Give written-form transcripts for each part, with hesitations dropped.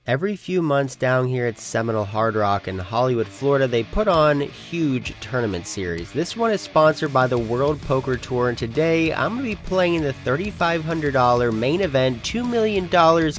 Every few months down here at Seminole Hard Rock in Hollywood, Florida, they put on huge tournament series. This one is sponsored by the World Poker Tour, and today I'm going to be playing the $3,500 main event, $2 million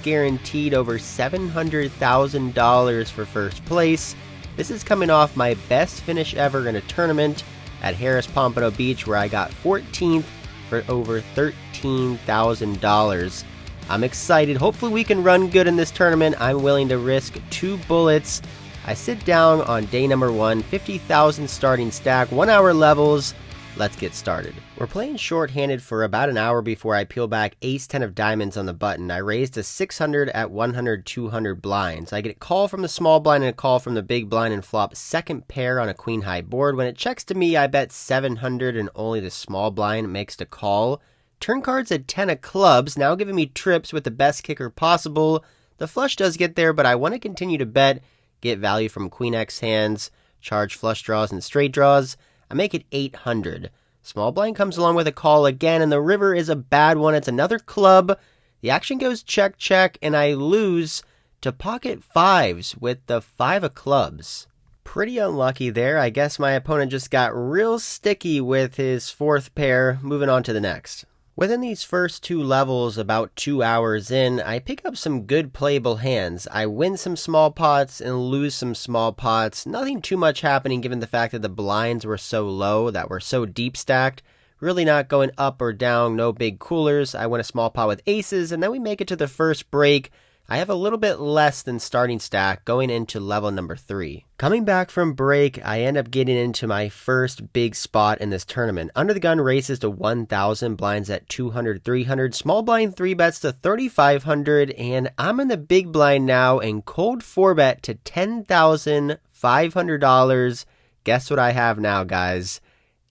guaranteed, over $700,000 for first place. This is coming off my best finish ever in a tournament at Harris Pompano Beach, where I got 14th for over $13,000. I'm excited. Hopefully we can run good in this tournament. I'm willing to risk 2 bullets. I sit down on day number 1, 50,000 starting stack, 1 hour levels. Let's get started. We're playing short-handed for about an hour before I peel back ace-10 of diamonds on the button. I raised to 600 at 100, 200 blinds. I get a call from the small blind and a call from the big blind and flop second pair on a queen-high board. When it checks to me, I bet 700 and only the small blind makes the call. Turn cards at 10 of clubs, now giving me trips with the best kicker possible. The flush does get there, but I want to continue to bet, get value from queen X hands, charge flush draws and straight draws. I make it 800. Small blind comes along with a call again, and the river is a bad one. It's another club. The action goes check, check, and I lose to pocket fives with the 5 of clubs. Pretty unlucky there. I guess my opponent just got real sticky with his 4th pair. Moving on to the next. Within these first 2 levels, about 2 hours in, I pick up some good playable hands. I win some small pots and lose some small pots. Nothing too much happening given the fact that the blinds were so low, that were so deep stacked. Really not going up or down, no big coolers. I win a small pot with aces, and then we make it to the first break. I have a little bit less than starting stack going into level number 3. Coming back from break, I end up getting into my first big spot in this tournament. Under the gun races to 1,000, blinds at 200, 300, small blind 3 bets to 3,500, and I'm in the big blind now and cold 4 bet to $10,500. Guess what I have now, guys?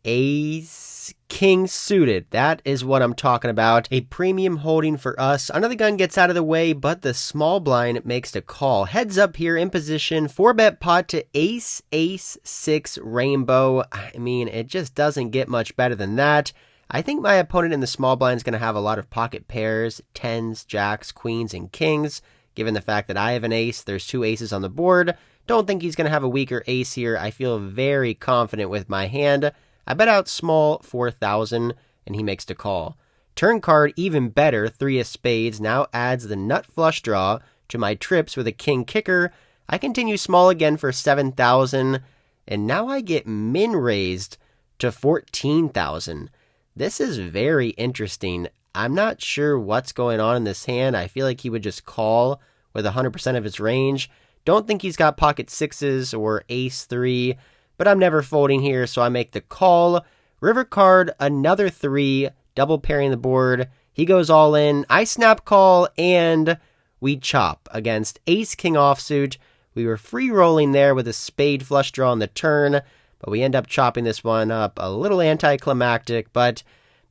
Ace King suited. That is what I'm talking about. A premium holding for us. Under the gun gets out of the way, but the small blind makes the call. Heads up here in position. 4-bet pot to ace, ace, 6 rainbow. I mean, it just doesn't get much better than that. I think my opponent in the small blind is going to have a lot of pocket pairs, 10s, jacks, queens, and kings. Given the fact that I have an ace, there's 2 aces on the board. Don't think he's going to have a weaker ace here. I feel very confident with my hand. I bet out small 4,000, and he makes the call. Turn card, even better, 3 of spades, now adds the nut flush draw to my trips with a king kicker. I continue small again for 7,000, and now I get min raised to 14,000. This is very interesting. I'm not sure what's going on in this hand. I feel like he would just call with 100% of his range. Don't think he's got pocket 6s or ace 3. But I'm never folding here, so I make the call. River card, another 3, double pairing the board. He goes all in. I snap call, and we chop against ace-king offsuit. We were free rolling there with a spade flush draw on the turn, but we end up chopping this one up. A little anticlimactic, but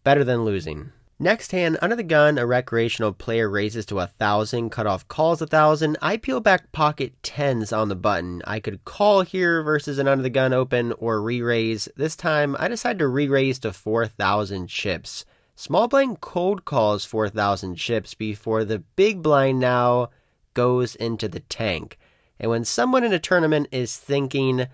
better than losing. Next hand, under the gun, a recreational player raises to 1,000, cutoff calls 1,000. I peel back pocket 10s on the button. I could call here versus an under the gun open or re-raise. This time, I decide to re-raise to 4,000 chips. Small blind cold calls 4,000 chips before the big blind now goes into the tank. And when someone in a tournament is thinking,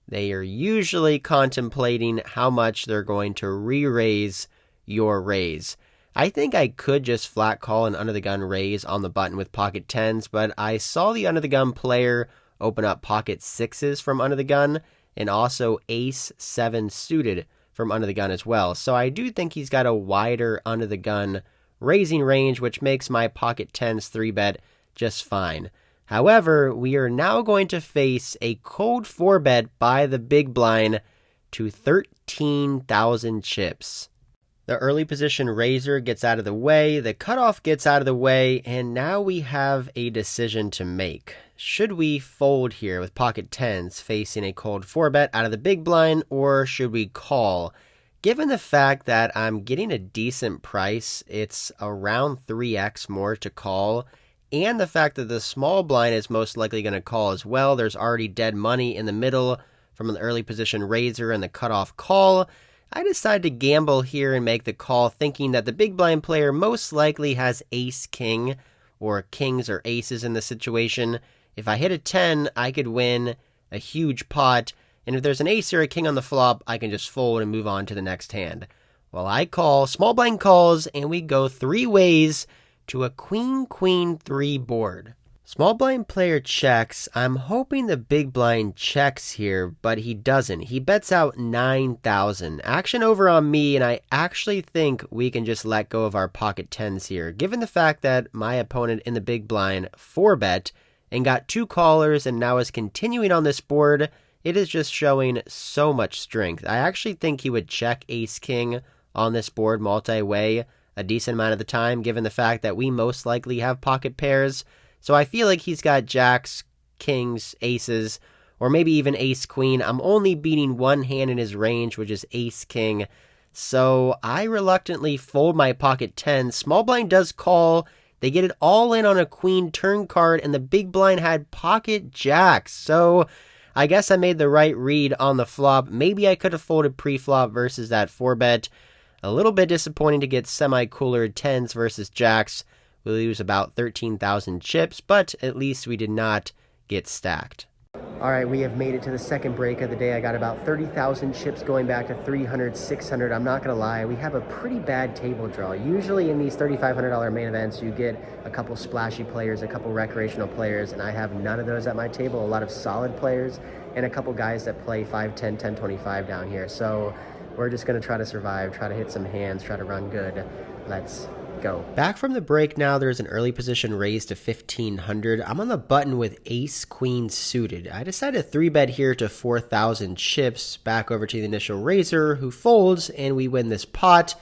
they are usually contemplating how much they're going to re-raise your raise. I think I could just flat call an under the gun raise on the button with pocket 10s, but I saw the under the gun player open up pocket 6s from under the gun and also ace 7 suited from under the gun as well. So I do think he's got a wider under the gun raising range, which makes my pocket 10s 3-bet just fine. However, we are now going to face a cold 4-bet by the big blind to 13,000 chips. The early position raiser gets out of the way, the cutoff gets out of the way, and now we have a decision to make. Should we fold here with pocket 10s facing a cold 4-bet out of the big blind, or should we call? Given the fact that I'm getting a decent price, it's around 3x more to call, and the fact that the small blind is most likely going to call as well, there's already dead money in the middle from an early position raiser and the cutoff call, I decide to gamble here and make the call, thinking that the big blind player most likely has ace-king or kings or aces in this situation. If I hit a 10, I could win a huge pot, and if there's an ace or a king on the flop, I can just fold and move on to the next hand. Well, I call, small blind calls, and we go 3 ways to a queen 3 board. Small blind player checks. I'm hoping the big blind checks here, but he doesn't. He bets out 9,000. Action over on me, and I actually think we can just let go of our pocket 10s here, given the fact that my opponent in the big blind 4-bet and got 2 callers and now is continuing on this board. It is just showing so much strength. I actually think he would check ace-king on this board multi-way a decent amount of the time, given the fact that we most likely have pocket pairs. So I feel like he's got jacks, kings, aces, or maybe even ace-queen. I'm only beating one hand in his range, which is ace-king. So I reluctantly fold my pocket 10. Small blind does call. They get it all in on a queen turn card, and the big blind had pocket jacks. So I guess I made the right read on the flop. Maybe I could have folded pre-flop versus that 4-bet. A little bit disappointing to get semi-cooler 10s versus jacks. We lose about 13,000 chips, but at least we did not get stacked. All right, we have made it to the second break of the day. I got about 30,000 chips going back to 300, 600. I'm not going to lie, we have a pretty bad table draw. Usually in these $3,500 main events, you get a couple splashy players, a couple recreational players, and I have none of those at my table. A lot of solid players and a couple guys that play 5-10, 10-25 down here. So we're just going to try to survive, try to hit some hands, try to run good. Let's go. Back from the break now, there's an early position raised to 1,500. I'm on the button with ace-queen suited. I decided to 3-bet here to 4,000 chips, back over to the initial raiser, who folds, and we win this pot.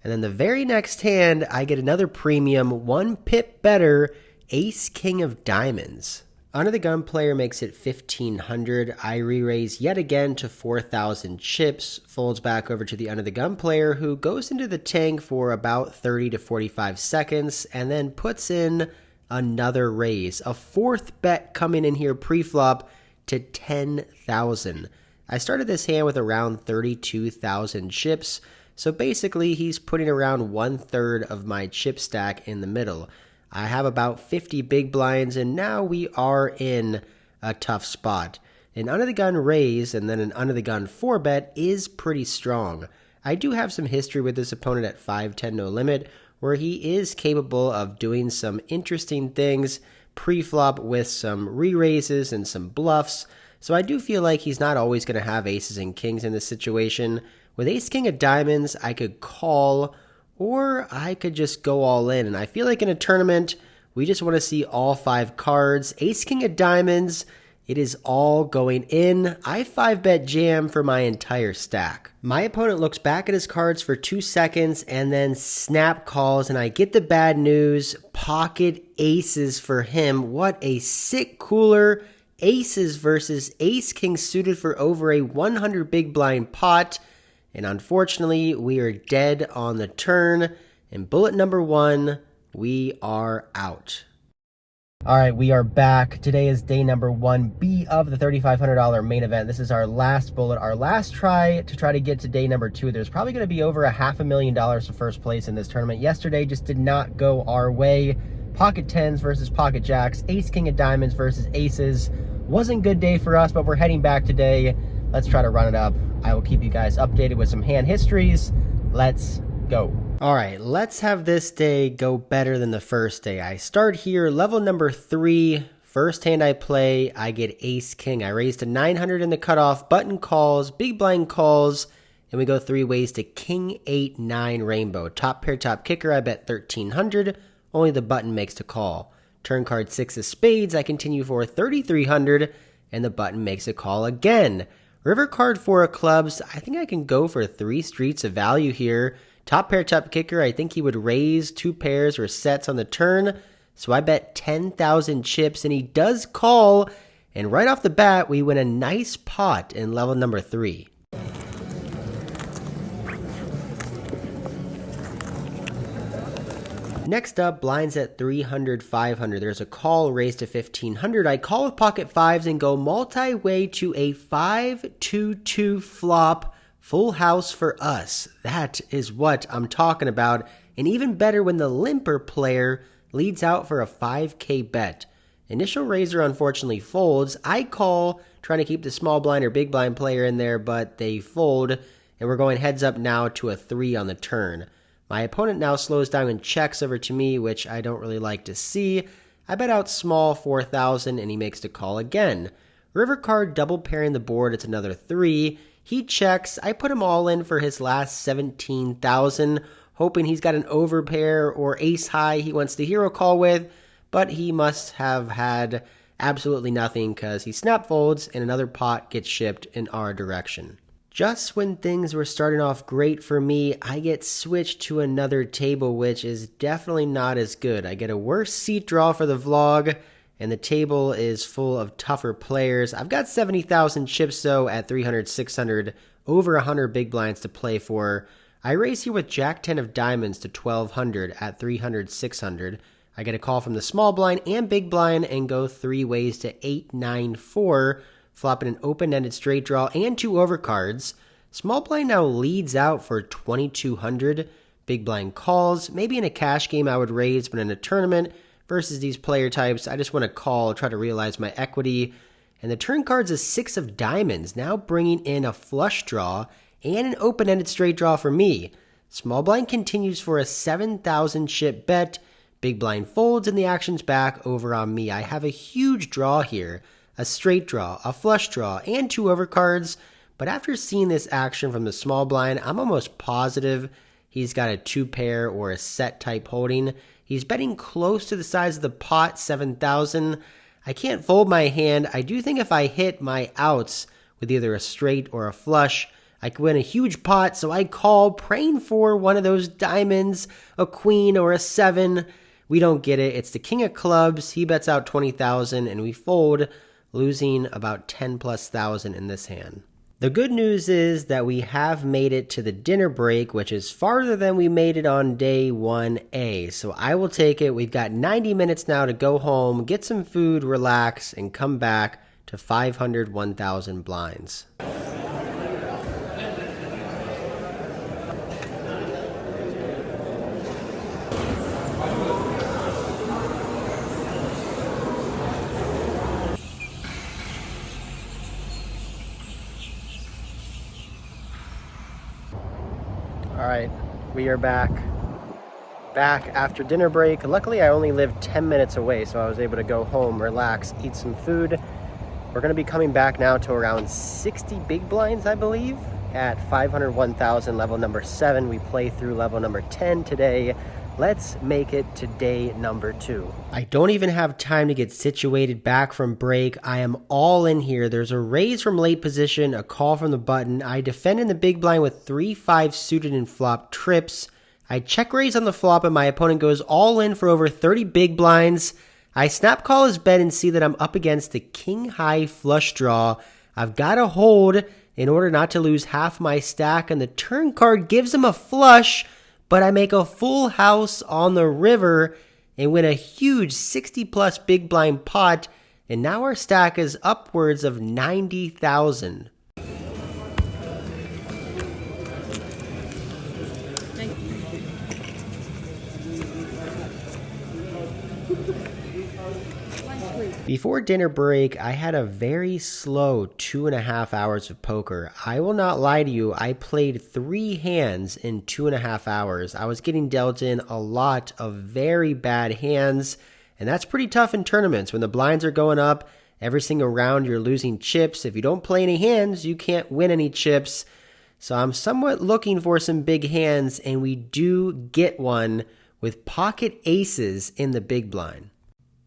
And then the very next hand, I get another premium, 1 pip better, ace-king of diamonds. Under the gun player makes it 1,500. I re-raise yet again to 4,000 chips, folds back over to the under the gun player, who goes into the tank for about 30 to 45 seconds, and then puts in another raise. A 4th bet coming in here pre-flop to 10,000. I started this hand with around 32,000 chips, so basically he's putting around 1/3 of my chip stack in the middle. I have about 50 big blinds, and now we are in a tough spot. An under the gun raise and then an under the gun 4-bet is pretty strong. I do have some history with this opponent at 5-10 no limit, where he is capable of doing some interesting things pre-flop with some re-raises and some bluffs. So I do feel like he's not always going to have aces and kings in this situation. With ace-king of diamonds, I could call, or I could just go all in. And I feel like in a tournament, we just want to see all 5 cards. Ace-king of diamonds, it is all going in. I 5-bet jam for my entire stack. My opponent looks back at his cards for 2 seconds and then snap calls, and I get the bad news. Pocket aces for him. What a sick cooler. Aces versus ace-king suited for over a 100 big blind pot. And unfortunately, we are dead on the turn. And bullet number 1, we are out. All right, we are back. Today is day number 1B of the $3,500 main event. This is our last bullet, our last try to get to day number 2. There's probably going to be over $500,000 for first place in this tournament. Yesterday just did not go our way. Pocket 10s versus pocket jacks, ace-king of diamonds versus aces. Wasn't a good day for us, but we're heading back today. Let's try to run it up. I will keep you guys updated with some hand histories. Let's go. All right, let's have this day go better than the first day. I start here, level number 3. First hand I play, I get ace-king. I raise to 900 in the cutoff, button calls, big blind calls, and we go 3 ways to king 8-9 rainbow. Top pair, top kicker, I bet 1,300. Only the button makes the call. Turn card 6 of spades, I continue for 3,300, and the button makes a call again. River card 4 of clubs, I think I can go for 3 streets of value here. Top pair, top kicker, I think he would raise 2 pairs or sets on the turn. So I bet 10,000 chips, and he does call. And right off the bat, we win a nice pot in level number 3. Next up, blinds at 300, 500. There's a call raised to 1,500. I call with pocket 5s and go multi-way to a 5-2-2 flop. Full house for us. That is what I'm talking about. And even better when the limper player leads out for a 5K bet. Initial raiser unfortunately folds. I call, trying to keep the small blind or big blind player in there, but they fold, and we're going heads up now to a 3 on the turn. My opponent now slows down and checks over to me, which I don't really like to see. I bet out small 4,000, and he makes the call again. River card double pairing the board, it's another 3. He checks. I put him all in for his last 17,000, hoping he's got an overpair or ace high he wants to hero call with, but he must have had absolutely nothing because he snap folds and another pot gets shipped in our direction. Just when things were starting off great for me, I get switched to another table, which is definitely not as good. I get a worse seat draw for the vlog, and the table is full of tougher players. I've got 70,000 chips though at 300, 600, over 100 big blinds to play for. I raise here with Jack 10 of diamonds to 1,200 at 300, 600. I get a call from the small blind and big blind and go 3 ways to 8, 9, 4, flopping an open-ended straight draw and 2 overcards. Small blind now leads out for 2,200. Big blind calls. Maybe in a cash game I would raise, but in a tournament versus these player types, I just want to call, try to realize my equity. And the turn card's a 6 of diamonds, now bringing in a flush draw and an open-ended straight draw for me. Small blind continues for a 7,000 chip bet. Big blind folds and the action's back over on me. I have a huge draw here. A straight draw, a flush draw, and 2 overcards. But after seeing this action from the small blind, I'm almost positive he's got a 2 pair or a set type holding. He's betting close to the size of the pot, 7,000. I can't fold my hand. I do think if I hit my outs with either a straight or a flush, I could win a huge pot, so I call, praying for one of those diamonds, a queen or a 7. We don't get it. It's the king of clubs. He bets out 20,000, and we fold, losing about 10 plus thousand in this hand. The good news is that we have made it to the dinner break, which is farther than we made it on day 1A. So I will take it. We've got 90 minutes now to go home, get some food, relax, and come back to 500, 1,000 blinds. All right, we are back after dinner break. Luckily, I only live 10 minutes away, so I was able to go home, relax, eat some food. We're going to be coming back now to around 60 big blinds, I believe, at 500, 1,000, level number 7. We play through level number 10 today. Let's make it to day number 2. I don't even have time to get situated back from break. I am all in here. There's a raise from late position, a call from the button. I defend in the big blind with 3-5 suited and flop trips. I check raise on the flop and my opponent goes all in for over 30 big blinds. I snap call his bet and see that I'm up against the king high flush draw. I've got to hold in order not to lose half my stack, and the turn card gives him a flush, but I make a full house on the river and win a huge 60 plus big blind pot, and now our stack is upwards of 90,000. Before dinner break, I had a very slow 2.5 hours of poker. I will not lie to you, I played 3 hands in 2.5 hours. I was getting dealt in a lot of very bad hands, and that's pretty tough in tournaments. When the blinds are going up, every single round you're losing chips. If you don't play any hands, you can't win any chips. So I'm somewhat looking for some big hands, and we do get one with pocket aces in the big blind.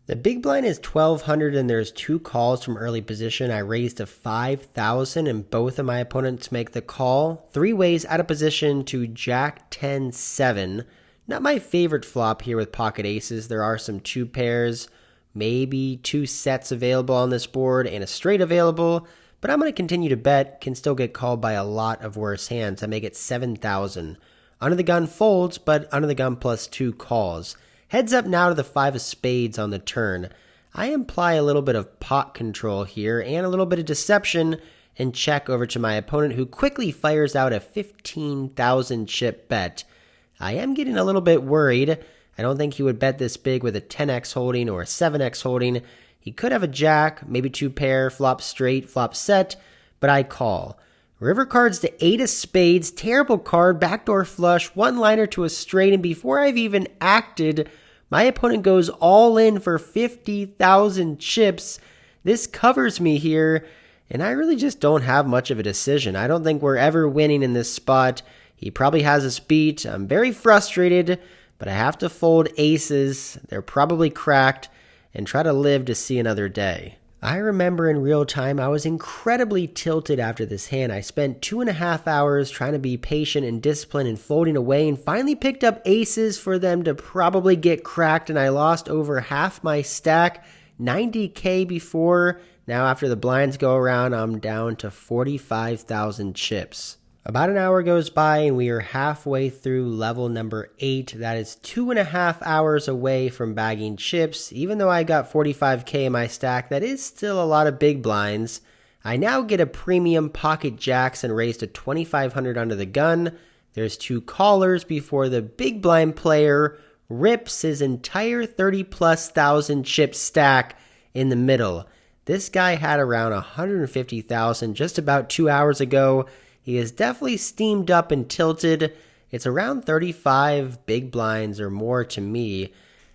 The big blind is 1,200 and there's 2 calls from early position. I raised to 5,000 and both of my opponents make the call. 3 ways out of position to Jack 10, 7. Not my favorite flop here with pocket aces. There are some 2 pairs, maybe 2 sets available on this board and a straight available, but I'm going to continue to bet. Can still get called by a lot of worse hands. I make it 7,000. Under the gun folds, but under the gun plus 2 calls. Heads up now to the 5 of spades on the turn. I imply a little bit of pot control here and a little bit of deception and check over to my opponent, who quickly fires out a 15,000 chip bet. I am getting a little bit worried. I don't think he would bet this big with a 10x holding or a 7x holding. He could have a jack, maybe 2 pair, flop straight, flop set, but I call. River cards to 8 of spades, terrible card, backdoor flush, one-liner to a straight, and before I've even acted, my opponent goes all in for 50,000 chips. This covers me here, and I really just don't have much of a decision. I don't think we're ever winning in this spot. He probably has us beat. I'm very frustrated, but I have to fold aces. They're probably cracked, and try to live to see another day. I remember in real time I was incredibly tilted after this hand. I spent 2.5 hours trying to be patient and disciplined and folding away, and finally picked up aces for them to probably get cracked, and I lost over half my stack, 90K before. Now after the blinds go around, I'm down to 45,000 chips. About an hour goes by and we are halfway through level number 8. That is 2.5 hours away from bagging chips. Even though I got 45K in my stack, that is still a lot of big blinds. I now get a premium pocket jacks and raise to 2,500 under the gun. There's 2 callers before the big blind player rips his entire 30+ thousand chip stack in the middle. This guy had around 150,000 just about 2 hours ago. He is definitely steamed up and tilted. It's around 35 big blinds or more to me.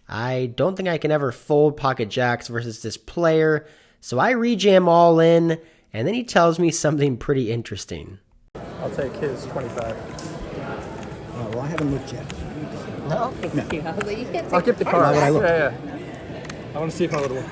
I don't think I can ever fold pocket jacks versus this player, so I rejam all in, and then he tells me something pretty interesting. I'll take his 25. Oh, well, I haven't looked yet. No, you can't I'll give the card. Why would I look? Yeah. I want to see if I would win.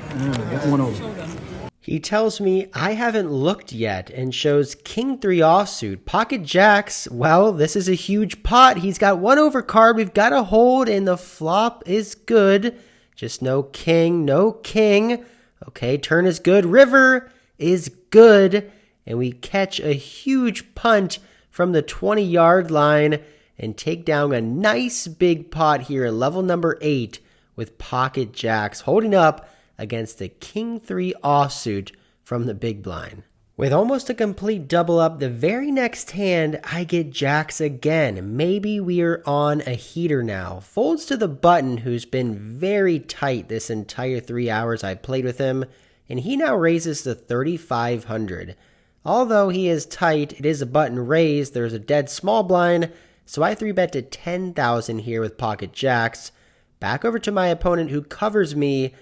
Got one over. He tells me I haven't looked yet and shows king 3 offsuit. Pocket jacks, well, this is a huge pot. He's got 1 over card. We've got to hold, and the flop is good. Just no king, no king. Okay, turn is good. River is good. And we catch a huge punt from the 20-yard line and take down a nice big pot here at level number 8 with pocket jacks holding up against the king 3 offsuit from the big blind. With almost a complete double up, the very next hand, I get jacks again. Maybe we are on a heater now. Folds to the button, who's been very tight this entire 3 hours I played with him, and he now raises to 3,500. Although he is tight, it is a button raise. There's a dead small blind, so I 3-bet to 10,000 here with pocket jacks. Back over to my opponent who covers me,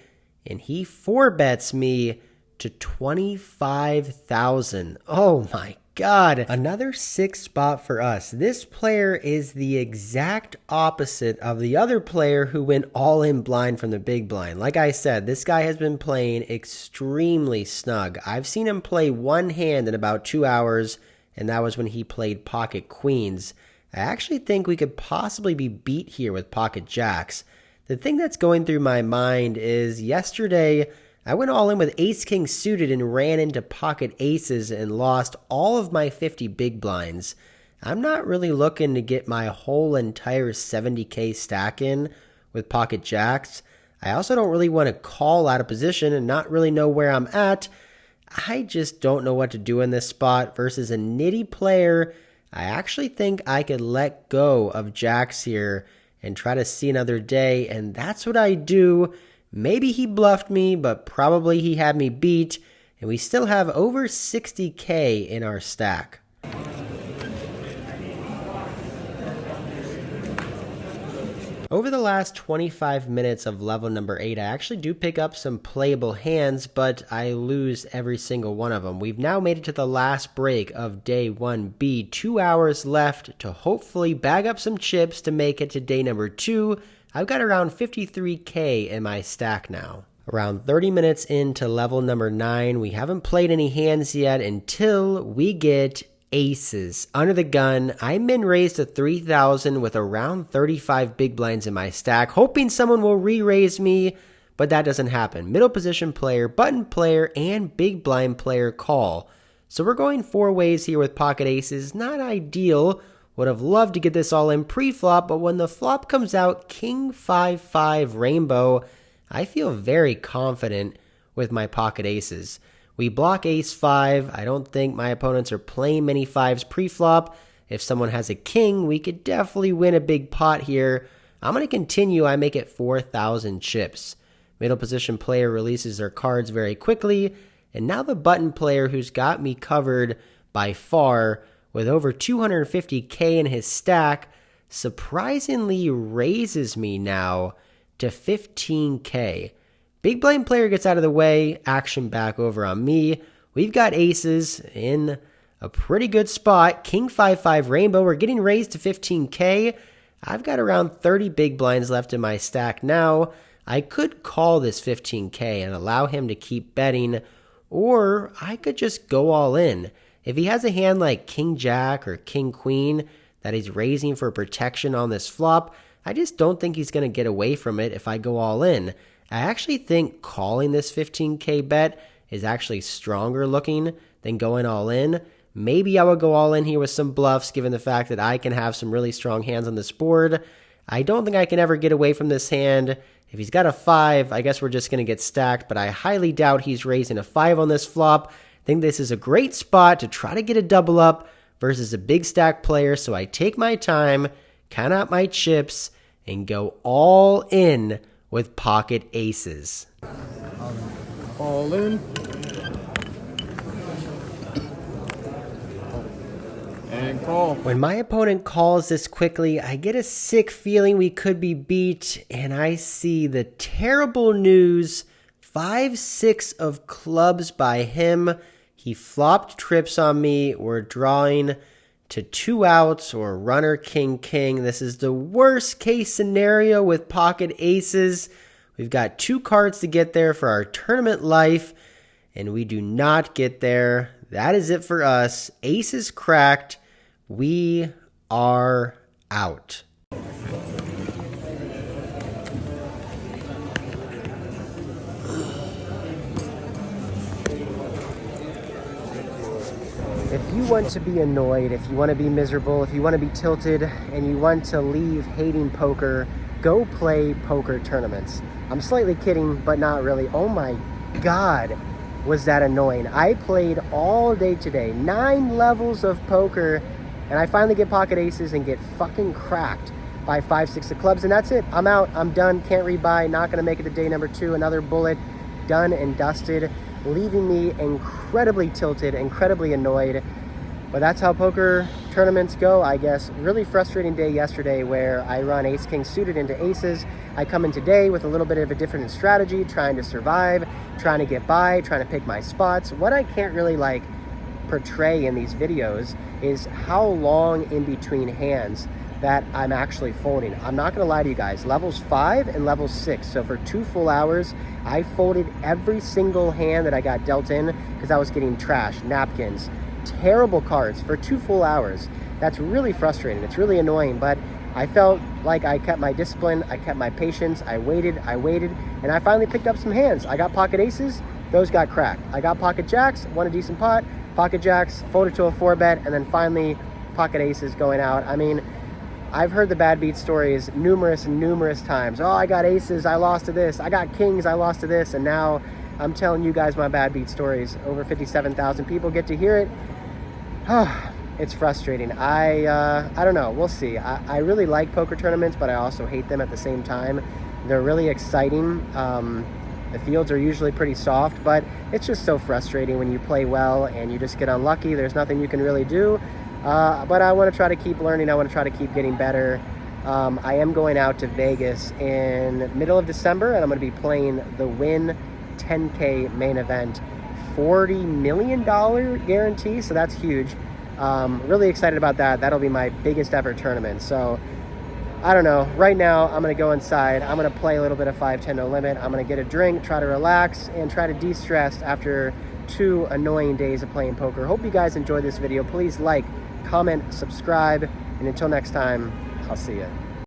and he 4-bets me to 25,000. Oh my God. Another 6 spot for us. This player is the exact opposite of the other player who went all in blind from the big blind. Like I said, this guy has been playing extremely snug. I've seen him play 1 hand in about 2 hours, and that was when he played pocket queens. I actually think we could possibly be beat here with pocket jacks. The thing that's going through my mind is yesterday I went all in with ace-king suited and ran into pocket aces and lost all of my 50 big blinds. I'm not really looking to get my whole entire 70K stack in with pocket jacks. I also don't really want to call out of position and not really know where I'm at. I just don't know what to do in this spot versus a nitty player. I actually think I could let go of jacks here and try to see another day, and that's what I do. Maybe he bluffed me, but probably he had me beat, and we still have over 60K in our stack. Over the last 25 minutes of level number 8, I actually do pick up some playable hands, but I lose every single one of them. We've now made it to the last break of day 1B. 2 hours left to hopefully bag up some chips to make it to day number 2. I've got around 53K in my stack now. Around 30 minutes into level number 9, we haven't played any hands yet until we get aces. Under the gun, I min raised to 3,000 with around 35 big blinds in my stack, hoping someone will re-raise me, but that doesn't happen. Middle position player, button player, and big blind player call. So we're going 4 ways here with pocket aces. Not ideal. Would have loved to get this all in pre-flop, but when the flop comes out, king 5-5 rainbow, I feel very confident with my pocket aces. We block ace 5. I don't think my opponents are playing many 5s pre-flop. If someone has a king, we could definitely win a big pot here. I'm going to continue. I make it 4,000 chips. Middle position player releases their cards very quickly, and now the button player, who's got me covered by far with over 250k in his stack, surprisingly raises me now to 15k. Big blind player gets out of the way, action back over on me. We've got aces in a pretty good spot. King 5-5 rainbow, we're getting raised to 15k. I've got around 30 big blinds left in my stack now. I could call this 15k and allow him to keep betting, or I could just go all in. If he has a hand like King Jack or King Queen that he's raising for protection on this flop, I just don't think he's going to get away from it if I go all in. I actually think calling this 15k bet is actually stronger looking than going all in. Maybe I would go all in here with some bluffs, given the fact that I can have some really strong hands on this board. I don't think I can ever get away from this hand. If he's got a 5, I guess we're just going to get stacked, but I highly doubt he's raising a 5 on this flop. I think this is a great spot to try to get a double up versus a big stack player, so I take my time, count out my chips, and go all in with pocket aces. All in. And call. When my opponent calls this quickly, I get a sick feeling we could be beat, and I see the terrible news. 5-6 of clubs by him. He flopped trips on me. We're drawing to 2 outs or runner king king. This is the worst case scenario with pocket aces. We've got 2 cards to get there for our tournament life, and we do not get there. That is it for us. Aces cracked. We are out. If you want to be annoyed, if you want to be miserable, if you want to be tilted, and you want to leave hating poker, go play poker tournaments. I'm slightly kidding, but not really. Oh my God, was that annoying. I played all day today, 9 levels of poker, and I finally get pocket aces and get fucking cracked by 5-6 of clubs, and that's it. I'm out. I'm done. Can't rebuy. Not going to make it to day number 2. Another bullet. Done and dusted, leaving me incredibly tilted, incredibly annoyed. But that's how poker tournaments go, I guess. Really frustrating day yesterday where I run ace-king suited into aces. I come in today with a little bit of a different strategy, trying to survive, trying to get by, trying to pick my spots. What I can't really portray in these videos is how long in between hands that I'm actually folding. I'm not gonna lie to you guys, levels 5 and level 6. So for 2 full hours, I folded every single hand that I got dealt in because I was getting trash, napkins, terrible cards for 2 full hours. That's really frustrating. It's really annoying, but I felt like I kept my discipline, I kept my patience, I waited, and I finally picked up some hands. I got pocket aces, those got cracked. I got pocket jacks, won a decent pot, pocket jacks, folded to a 4-bet, and then finally pocket aces going out. I mean, I've heard the bad beat stories numerous times. Oh, I got aces, I lost to this. I got kings, I lost to this. And now I'm telling you guys my bad beat stories. Over 57,000 people get to hear it. It's frustrating. I don't know. We'll see. I really like poker tournaments, but I also hate them at the same time. They're really exciting. The fields are usually pretty soft, but it's just so frustrating when you play well and you just get unlucky. There's nothing you can really do. But I want to try to keep learning. I want to try to keep getting better. I am going out to Vegas in middle of December, and I'm going to be playing the Win 10K main event. $40 million guarantee, so that's huge. Really excited about that. That'll be my biggest ever tournament. So I don't know. Right now, I'm going to go inside. I'm going to play a little bit of 5-10 no limit. I'm going to get a drink, try to relax, and try to de-stress after 2 annoying days of playing poker. Hope you guys enjoyed this video. Please like, comment, subscribe, and until next time, I'll see you.